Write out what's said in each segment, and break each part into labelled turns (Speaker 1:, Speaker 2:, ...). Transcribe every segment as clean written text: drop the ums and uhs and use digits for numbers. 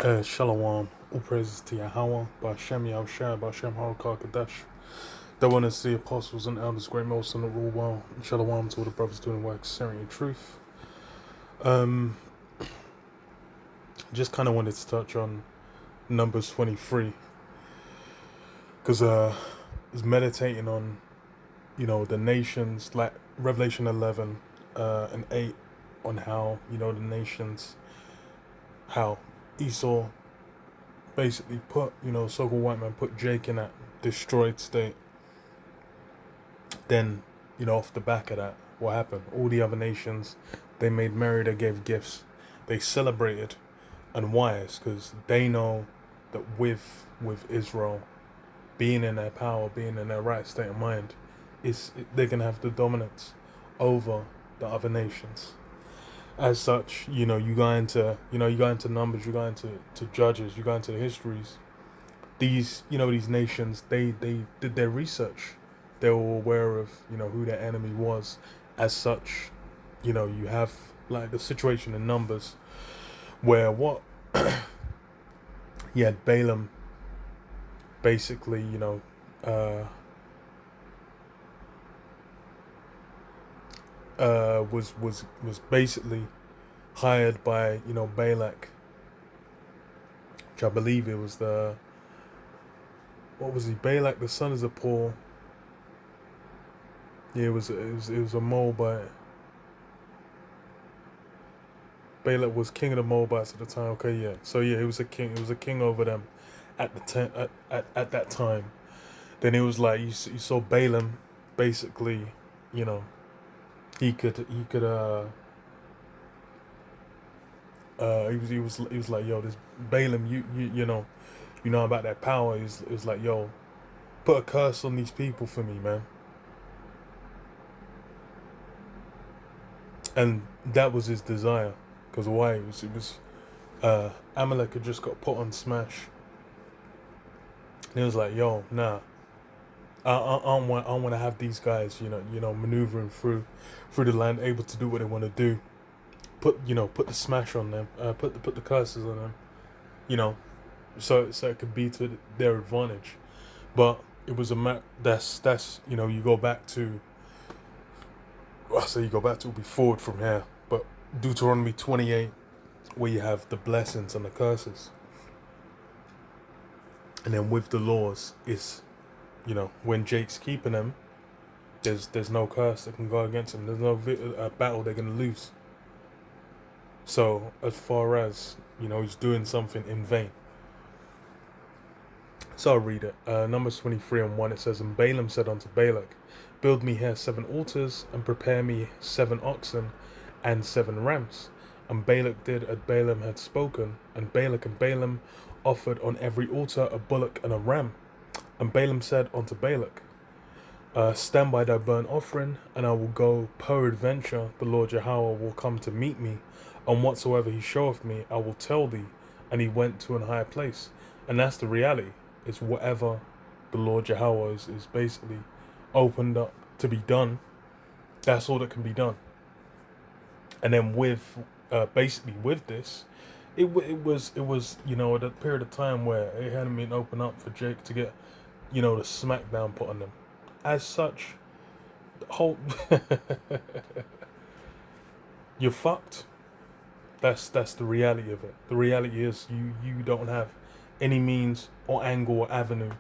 Speaker 1: Shalom, all praises to Yahweh, Ba'Shem Yahushua, Ba'Shem Harakah Kadesh. The one is the apostles and elders, great most and the rule well. And Shalom to all the brothers doing work, sharing truth. Just kind of wanted to touch on Numbers 23, because I was meditating on, the nations, like Revelation 11 and 8, on how, the nations, how Esau basically put, so-called white man put Jake in that destroyed state. Then, off the back of that, what happened? All the other nations, they made merry, they gave gifts, they celebrated. And why? Is because they know that with Israel being in their power, being in their right state of mind, they're gonna have the dominance over the other nations. As such, you go into Numbers, you go into Judges, you go into the histories. These nations, they did their research. They were aware of, who their enemy was. As such, you have like the situation in Numbers where what you had Balaam basically, was basically hired by, Balak, which I believe it was what was he? Balak, the son of Zippor. Yeah, it was a Moabite. Balak was king of the Moabites at the time. Okay, yeah. So yeah, he was a king. He was a king over them at at that time. Then it was like you saw Balaam, basically, you know, he was like, yo, this Balaam, you know about that power. It was like, yo, put a curse on these people for me, man. And that was his desire, because why? Amalek had just got put on smash. And he was like, yo, nah, I don't want to have these guys, maneuvering through the land, able to do what they want to do. Put the smash on them, put the curses on them, you know, so it could be to their advantage. But it was that's you go back to, I say you go back to, be forward from here, but Deuteronomy 28, where you have the blessings and the curses, and then with the laws is, when Jake's keeping them, there's no curse that can go against him. There's no battle they're gonna lose. So as far as he's doing something in vain. So I'll read it. Numbers 23 and 1, it says, And Balaam said unto Balak, Build me here 7 altars, and prepare me 7 oxen, and 7 rams. And Balak did as Balaam had spoken, and Balak and Balaam offered on every altar a bullock and a ram. And Balaam said unto Balak, Stand by thy burnt offering, and I will go. Peradventure the Lord Yahweh will come to meet me, and whatsoever he showeth me, I will tell thee. And he went to an higher place. And that's the reality. It's whatever the Lord Yahweh is basically opened up to be done. That's all that can be done. And then basically with this, it was a period of time where it hadn't been opened up for Jake to get, the smackdown put on them. As such, the whole you're fucked. That's the reality of it. The reality is you don't have any means or angle or avenue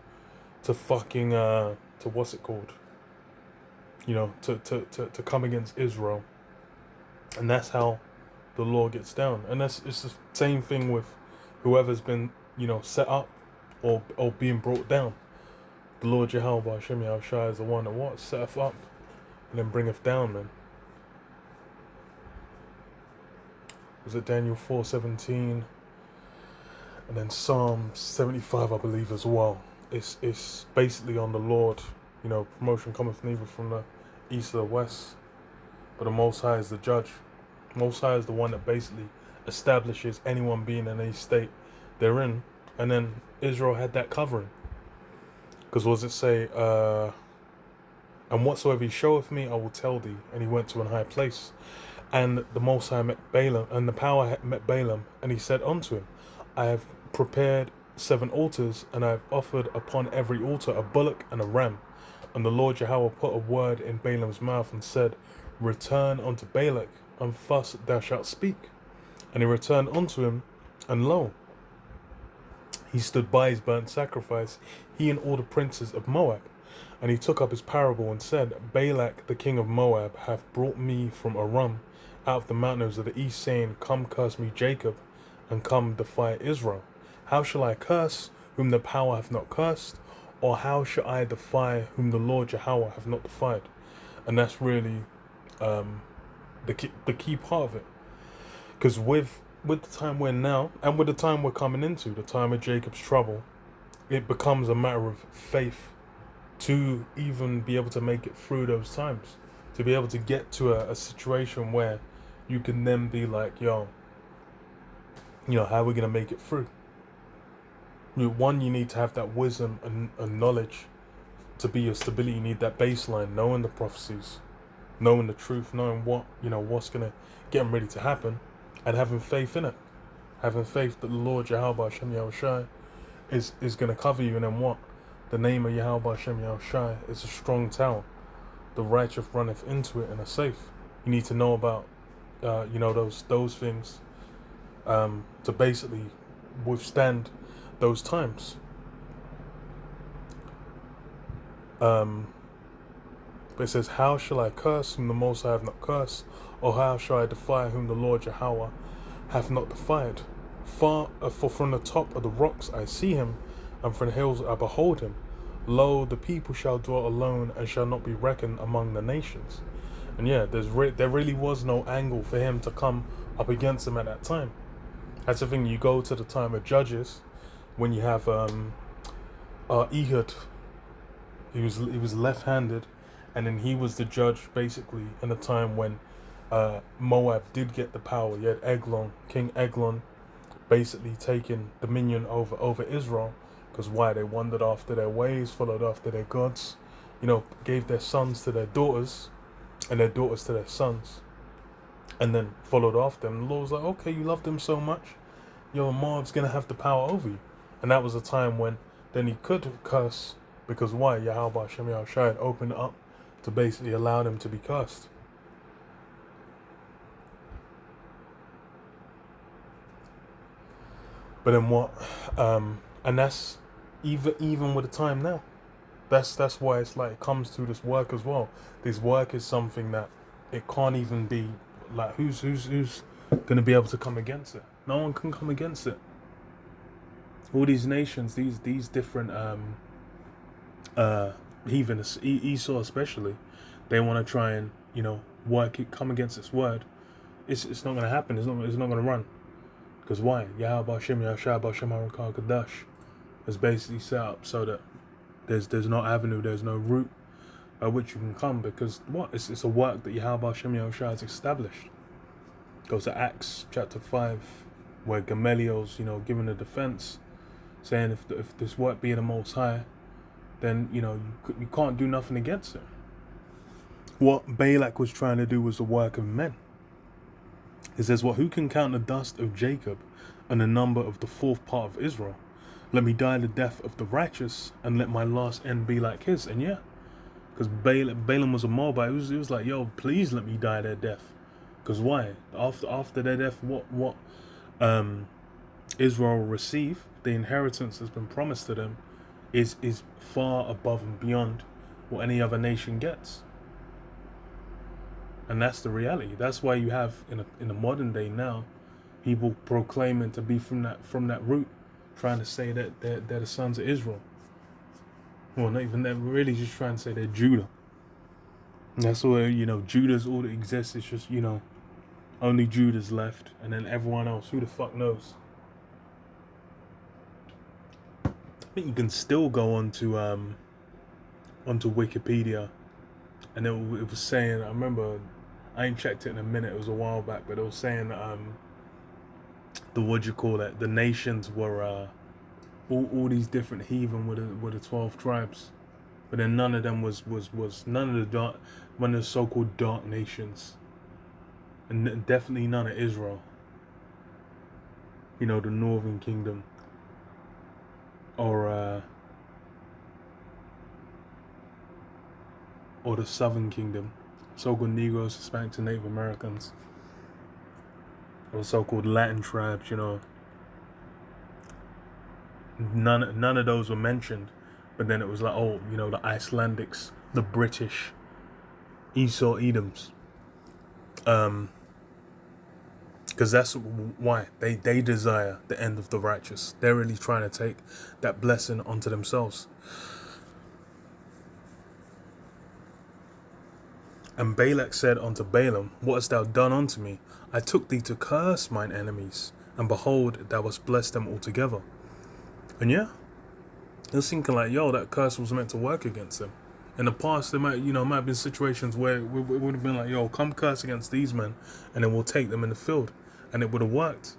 Speaker 1: to fucking to what's it called? To come against Israel. And that's how the law gets down. And it's the same thing with whoever's been, set up or being brought down. The Lord Yahweh Ba'Shem Yahushua is the one that set up and then bringeth down, man. Was it Daniel 4:17? And then Psalm 75, I believe, as well. It's basically on the Lord. Promotion cometh neither from the east or the west, but the Most High is the judge. Most High is the one that basically establishes anyone being in a state they're in. And then Israel had that covering. Because what does it say? And whatsoever he showeth me, I will tell thee. And he went to an high place. And the Most High met Balaam, and the power met Balaam, and he said unto him, I have prepared 7 altars, and I have offered upon every altar a bullock and a ram. And the Lord Yahweh put a word in Balaam's mouth and said, Return unto Balak, and thus thou shalt speak. And he returned unto him, and lo, he stood by his burnt sacrifice, he and all the princes of Moab. And he took up his parable and said, Balak the king of Moab hath brought me from Aram out of the mountains of the east, saying, Come curse me Jacob, and come defy Israel. How shall I curse whom the power hath not cursed? Or how shall I defy whom the Lord Yahweh hath not defied? And that's really the key part of it. Because with the time we're now, and with the time we're coming into, the time of Jacob's trouble, it becomes a matter of faith to even be able to make it through those times. To be able to get to a situation where you can then be like, yo, how are we going to make it through? One, you need to have that wisdom and knowledge to be your stability. You need that baseline, knowing the prophecies, knowing the truth, knowing what's going to get them ready to happen, and having faith in it. Having faith that the Lord Yahweh Hashem Yahushai is going to cover you. And then what? The name of Yahweh Hashem Yahushai is a strong tower. The righteous runneth into it and are safe. You need to know about those things to basically withstand those times. But it says, How shall I curse whom the Most High have not cursed? Or how shall I defy whom the Lord Yahweh hath not defied? For from the top of the rocks I see him, and from the hills I behold him. Lo, the people shall dwell alone, and shall not be reckoned among the nations. And yeah, there really was no angle for him to come up against him at that time. That's the thing. You go to the time of Judges, when you have Ehud. He was left-handed, and then he was the judge basically in a time when Moab did get the power. You had Eglon, King Eglon, basically taking dominion over Israel. Because why? They wandered after their ways, followed after their gods, gave their sons to their daughters, and their daughters to their sons, and then followed after them. The Lord was like, okay, you love them so much, Moab's gonna have the power over you. And that was a time when then he could curse, because why? Yahweh Hashem Yahushai had opened it up to basically allow them to be cursed. But then what? And that's even with the time now. That's why it's like it comes to this work as well. This work is something that it can't even be like who's gonna be able to come against it? No one can come against it. All these nations, these different heathen, Esau especially, they want to try and work it, come against its word. It's not gonna happen. It's not gonna run. Because why? Yahweh Hashem Yahushai Hashem HaRakah Kadash is basically set up so that there's no avenue, there's no route by which you can come, because what? It's a work that Yahweh Hashem Yahushai has established. Goes to Acts chapter 5, where Gamaliel's giving a defense, saying if this work be the Most High, then you can't do nothing against it. What Balak was trying to do was the work of men. It says, well, who can count the dust of Jacob and the number of the fourth part of Israel? Let me die the death of the righteous, and let my last end be like his. And yeah, because Balaam was a Moabite. He was like, yo, please let me die their death. Because why? After their death, what Israel will receive, the inheritance that's been promised to them, is far above and beyond what any other nation gets. And that's the reality. That's why you have in the modern day now, people proclaiming to be from that root, trying to say that they're the sons of Israel. Well, not even that. Really, just trying to say they're Judah. And that's where Judah's all that exists. It's just only Judah's left, and then everyone else, who the fuck knows? I think you can still go onto Wikipedia, and it was saying. I remember. I ain't checked it in a minute. It was a while back, but it was saying the nations were all these different heathen with the 12 tribes, but then none of them was none of one of the so-called dark nations, and definitely none of Israel. you know, the Northern Kingdom, or the Southern Kingdom, so-called Negroes, Hispanics, and Native Americans, or so-called Latin tribes, you know, none of those were mentioned. But then it was like, oh, you know, the Icelandics, the British, Esau, Edoms, because that's why they desire the end of the righteous. They're really trying to take that blessing onto themselves. And Balak said unto Balaam, what hast thou done unto me? I took thee to curse mine enemies, and behold, thou hast blessed them altogether. And yeah, he was thinking like, yo, that curse was meant to work against them. In the past, there might have been situations where it would have been like, yo, come curse against these men, and then we'll take them in the field, and it would have worked.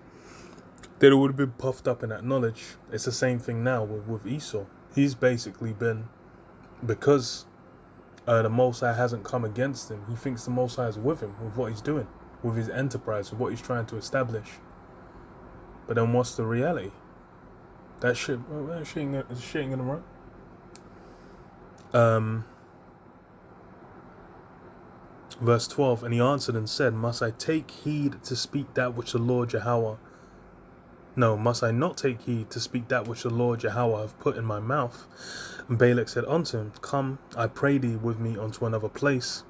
Speaker 1: They would have been puffed up in that knowledge. It's the same thing now with Esau. He's basically been, because the Most High hasn't come against him, he thinks the Most High is with him, with what he's doing, with his enterprise, with what he's trying to establish. But then what's the reality? That shit ain't gonna run. Verse 12, and he answered and said, must I take heed to speak that which the Lord Yahweh... No, must I not take heed to speak that which the Lord Yahweh hath put in my mouth? And Balak said unto him, come, I pray thee, with me unto another place,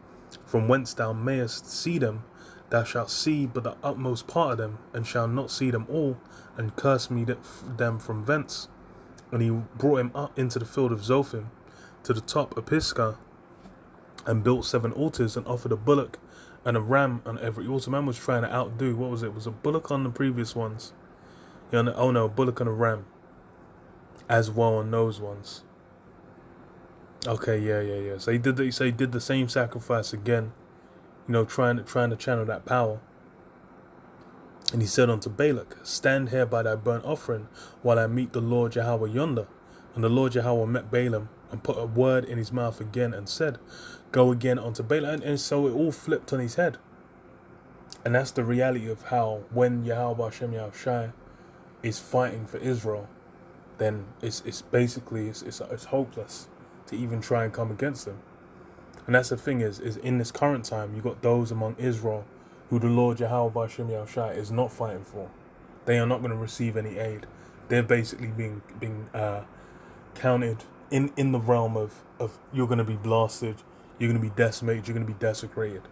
Speaker 1: from whence thou mayest see them. Thou shalt see but the utmost part of them, and shalt not see them all, and curse me them from thence. And he brought him up into the field of Zophim, to the top of Pisgah, and built 7 altars, and offered a bullock and a ram on every altar. Man was trying to outdo, what was it? Was a bullock on the previous ones? Yeah, oh no, a bullock and a ram, as well on those ones. Okay, yeah. So he did the same sacrifice again, you know, trying to channel that power. And he said unto Balak, stand here by thy burnt offering, while I meet the Lord Yahweh yonder. And the Lord Yahweh met Balaam, and put a word in his mouth again, and said, go again unto Balaam. And so it all flipped on his head. And that's the reality of how, when Yahweh Hashem Yahushai is fighting for Israel, then it's basically hopeless to even try and come against them. And that's the thing is in this current time, you got those among Israel who the Lord Yahweh Hashem Yahushai is not fighting for. They are not going to receive any aid. They're basically being counted in the realm of you're going to be blasted, you're going to be decimated, you're going to be desecrated.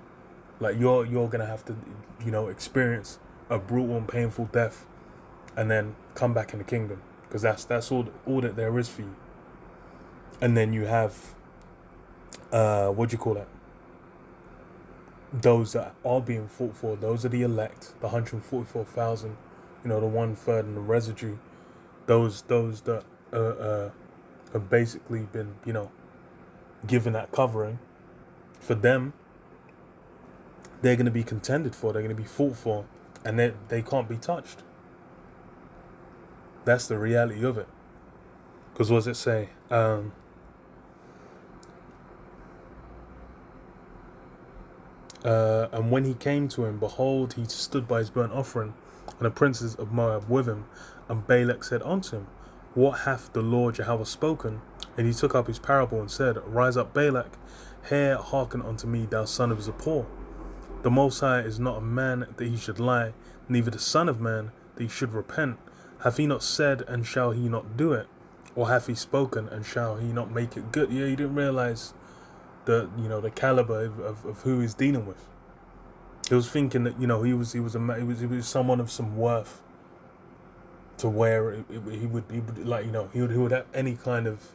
Speaker 1: Like you're going to have to, you know, experience a brutal and painful death, and then come back in the kingdom, because that's all that there is for you. And then you have those that are being fought for. Those are the elect, the 144,000, you know, the 1/3 and the residue. Those that have basically been, you know, given that covering. For them, they're going to be contended for, they're going to be fought for, and they can't be touched. That's the reality of it. Because what does it say? And when he came to him, behold, he stood by his burnt offering, and the princes of Moab with him. And Balak said unto him, what hath the Lord Yahweh spoken? And he took up his parable and said, rise up, Balak, hearken unto me, thou son of Zippor. The Most High is not a man that he should lie, neither the son of man that he should repent. Hath he not said, and shall he not do it? Or hath he spoken, and shall he not make it good? Yeah, you didn't realize the caliber of who he's dealing with. He was thinking that, you know, he was someone of some worth, to where he would like, you know, he would have any kind of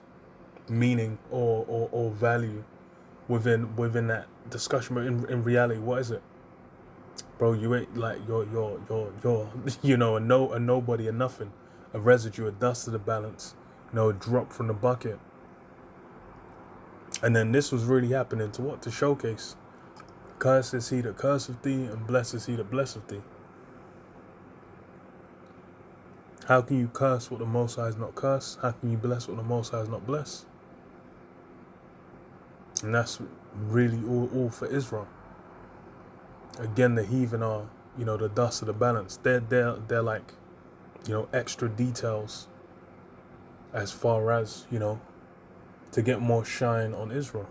Speaker 1: meaning or value within that discussion. But in reality, what is it? Bro, you ain't, like, you're you know, a nobody, a nothing, a residue, a dust of the balance, you know, a drop from the bucket. And then this was really happening to what? To showcase, cursed is he that curseth thee, and blessed is he that blesseth thee. How can you curse what the Most High is not cursed? How can you bless what the Most High is not blessed? And that's really all for Israel. Again, the heathen are, you know, the dust of the balance. They're like extra details as far as, to get more shine on Israel.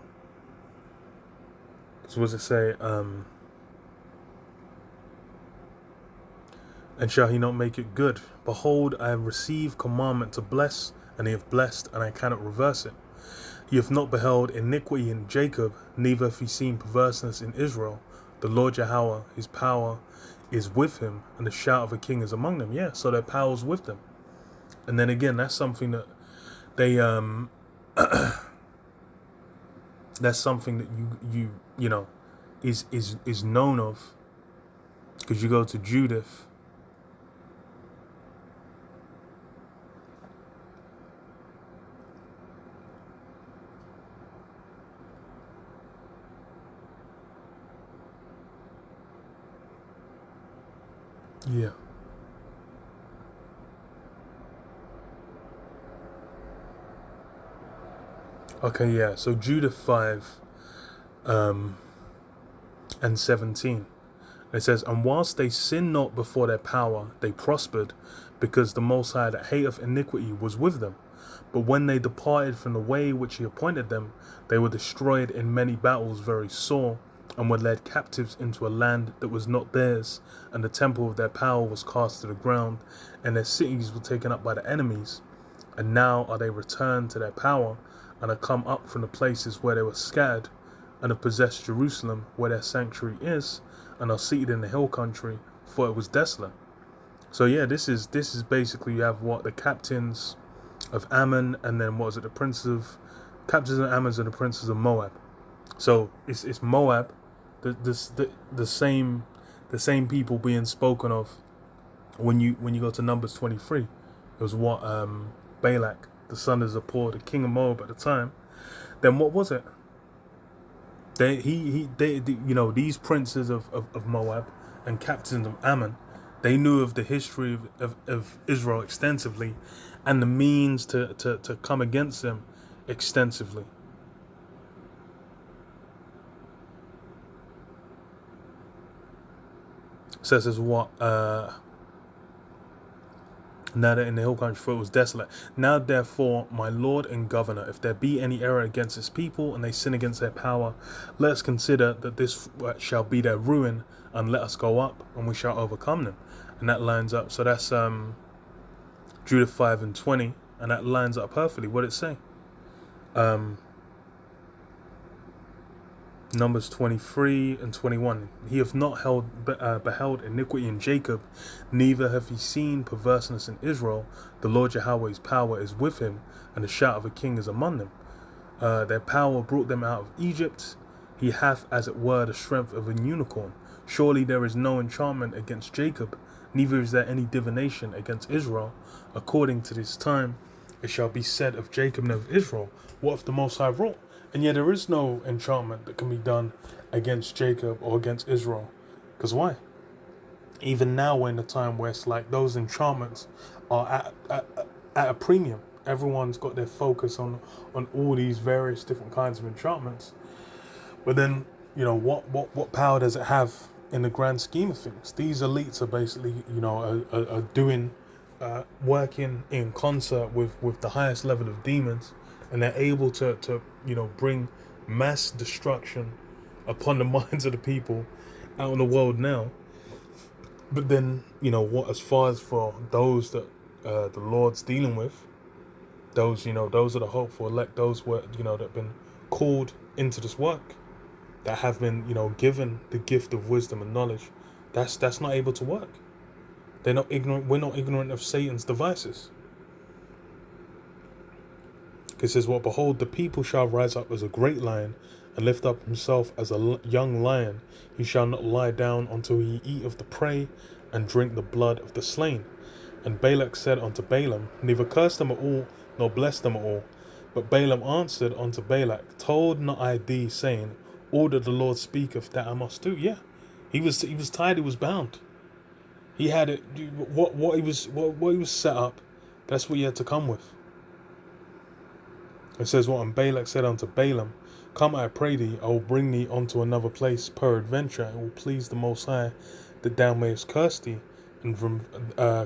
Speaker 1: Because what does it say? And shall he not make it good? Behold, I have received commandment to bless, and he hath blessed, and I cannot reverse it. He hath not beheld iniquity in Jacob, neither hath he seen perverseness in Israel. The Lord Yahweh, his power is with him, and the shout of a king is among them. Yeah, so their power is with them. And then again, that's something that they that's something that is known of, because you go to Judith. Yeah. Okay, yeah. So Judith 5 and 17. It says, and whilst they sinned not before their power, they prospered, because the Most High that hateth iniquity was with them. But when they departed from the way which he appointed them, they were destroyed in many battles very sore, and were led captives into a land that was not theirs, and the temple of their power was cast to the ground, and their cities were taken up by the enemies. And now are they returned to their power, and are come up from the places where they were scattered, and have possessed Jerusalem, where their sanctuary is, and are seated in the hill country, for it was desolate. So yeah, this is basically, you have what, the captains of Ammon, and then what is it, captains of Ammon and the princes of Moab. So it's Moab, the same people being spoken of when you go to Numbers 23. It was what Balak, the son of Zippor, the king of Moab at the time. Then what was it? These princes of Moab and captains of Ammon, they knew of the history of Israel extensively, and the means to come against them extensively. Says as what? Now that in the hill country, for it was desolate. Now therefore, my Lord and Governor, if there be any error against his people, and they sin against their power, let us consider that this shall be their ruin, and let us go up, and we shall overcome them. And that lines up. So that's Judith 5 and 20, and that lines up perfectly. What did it say? Numbers 23 and 21. He hath not beheld iniquity in Jacob, neither hath he seen perverseness in Israel. The Lord Yahweh's power is with him, and the shout of a king is among them. Their power brought them out of Egypt. He hath, as it were, the strength of an unicorn. Surely there is no enchantment against Jacob, neither is there any divination against Israel. According to this time, it shall be said of Jacob and of Israel, what hath the Most High wrought? And yet there is no enchantment that can be done against Jacob or against Israel. Because why? Even now we're in a time where it's like those enchantments are at a premium. Everyone's got their focus on all these various different kinds of enchantments. But then, what power does it have in the grand scheme of things? These elites are basically, are doing, working in concert with the highest level of demons. And they're able to bring mass destruction upon the minds of the people out in the world now. But then, as far as for those that the Lord's dealing with, those are the hopeful elect, those were, that have been called into this work, that have been, given the gift of wisdom and knowledge, that's not able to work. They're not ignorant. We're not ignorant of Satan's devices. It says, well, behold, the people shall rise up as a great lion, and lift up himself as a young lion. He shall not lie down until he eat of the prey, and drink the blood of the slain. And Balak said unto Balaam, neither curse them at all, nor bless them at all. But Balaam answered unto Balak, told not I thee, saying, all that the Lord speaketh that I must do? Yeah, he was tied, he was bound. He had it. What he was set up, that's what he had to come with. It says, and Balak said unto Balaam, come, I pray thee, I will bring thee unto another place. Peradventure it will please the Most High that thou mayest curse thee, and from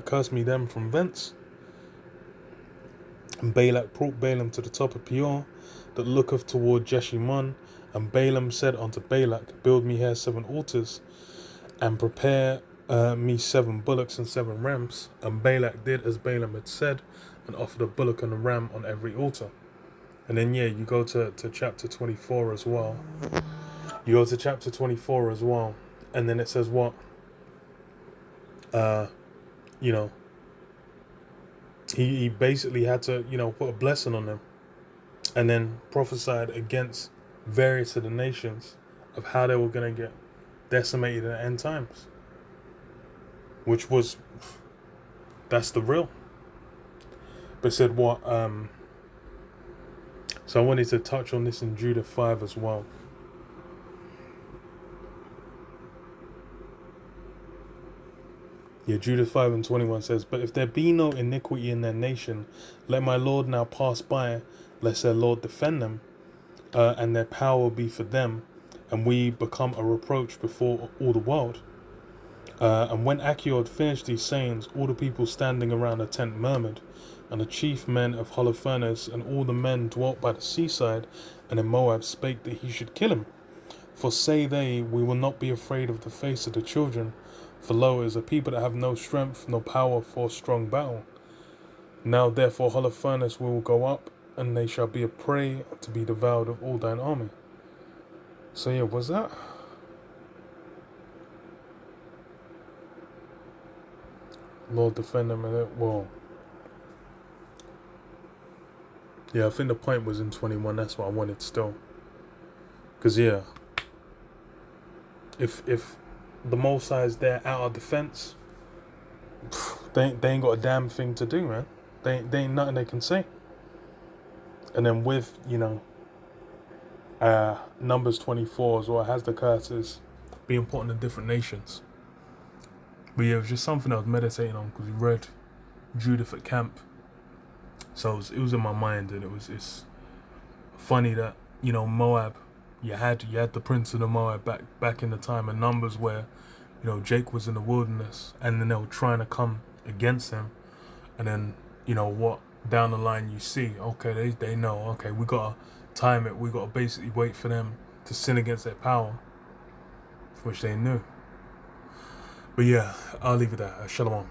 Speaker 1: cursed me them from thence. And Balak brought Balaam to the top of Peor, that looketh toward Jeshimon. And Balaam said unto Balak, build me here 7 altars, and prepare me 7 bullocks and 7 rams. And Balak did as Balaam had said, and offered a bullock and a ram on every altar. And then you go to chapter 24 as well. You go to chapter 24 as well, and then it says what? You know, he basically had to, put a blessing on them, and then prophesied against various of the nations of how they were going to get decimated in the end times. Which was, that's the real. But said what? So I wanted to touch on this in Judah 5 as well. Yeah, Judah 5 and 21 says, but if there be no iniquity in their nation, let my Lord now pass by, lest their Lord defend them, and their power be for them, and we become a reproach before all the world. And when Achior had finished these sayings, all the people standing around the tent murmured, and the chief men of Holofernes and all the men dwelt by the seaside and in Moab spake that he should kill him. For say they, we will not be afraid of the face of the children, for lo, it is a people that have no strength nor power for strong battle. Now therefore Holofernes will go up, and they shall be a prey to be devoured of all thine army. So yeah, was that? Lord defend them, and well, yeah, I think the point was in 21. That's what I wanted still. Because yeah, if the Most High is there out of defense, they ain't got a damn thing to do, man. They ain't nothing they can say. And then with Numbers 24 as well, has the curses being put on the different nations. But yeah, it was just something I was meditating on because we read Judith at camp. So it was in my mind, and it's funny that Moab, you had the prince of the Moab back in the time of Numbers where Jake was in the wilderness, and then they were trying to come against him, and then what down the line you see, okay, they know, okay, we gotta time it, we gotta basically wait for them to sin against their power, which they knew. But yeah, I'll leave it there. Shalom.